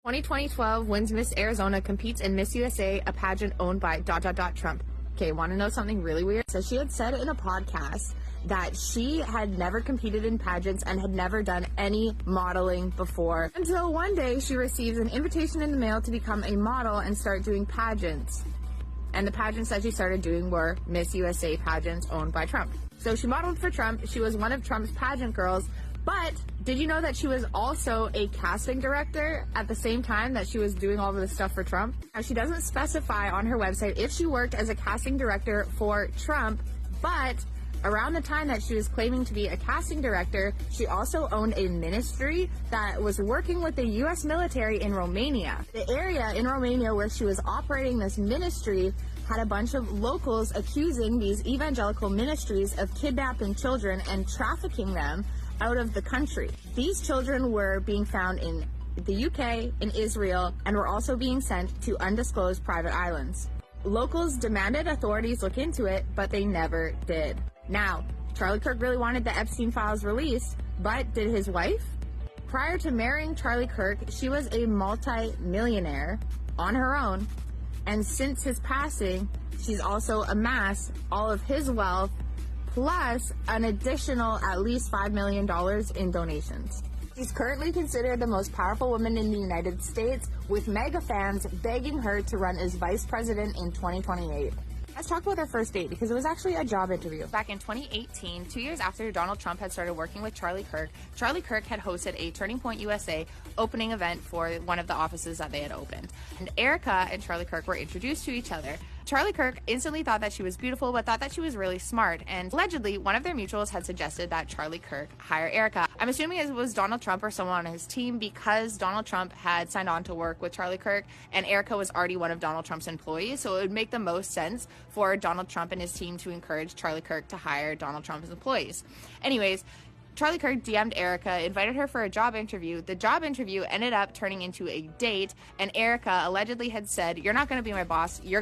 2012 wins Miss Arizona, competes in Miss USA, a pageant owned by ... Trump. Okay, want to know something really weird? So she had said in a podcast that she had never competed in pageants and had never done any modeling before, until one day she receives an invitation in the mail to become a model and start doing pageants. And the pageants that she started doing were Miss USA pageants owned by Trump. So she modeled for Trump. She was one of Trump's pageant girls. But did you know that she was also a casting director at the same time that she was doing all of this stuff for Trump? Now, she doesn't specify on her website if she worked as a casting director for Trump, but around the time that she was claiming to be a casting director, she also owned a ministry that was working with the U.S. military in Romania. The area in Romania where she was operating this ministry had a bunch of locals accusing these evangelical ministries of kidnapping children and trafficking them out of the country. These children were being found in the UK, in Israel, and were also being sent to undisclosed private islands. Locals demanded authorities look into it, but they never did. Now, Charlie Kirk really wanted the Epstein files released, but did his wife? Prior to marrying Charlie Kirk, she was a multi-millionaire on her own, and since his passing, she's also amassed all of his wealth plus an additional at least $5 million in donations. She's currently considered the most powerful woman in the United States, with mega fans begging her to run as vice president in 2028. Let's talk about their first date, because it was actually a job interview. Back in 2018, 2 years after Donald Trump had started working with Charlie Kirk had hosted a Turning Point USA opening event for one of the offices that they had opened. And Erika and Charlie Kirk were introduced to each other. Charlie Kirk instantly thought that she was beautiful, but thought that she was really smart. And allegedly, one of their mutuals had suggested that Charlie Kirk hire Erika. I'm assuming it was Donald Trump or someone on his team, because Donald Trump had signed on to work with Charlie Kirk, and Erika was already one of Donald Trump's employees. So it would make the most sense for Donald Trump and his team to encourage Charlie Kirk to hire Donald Trump's employees. Anyways, Charlie Kirk DM'd Erika, invited her for a job interview. The job interview ended up turning into a date, and Erika allegedly had said, "You're not going to be my boss. You're going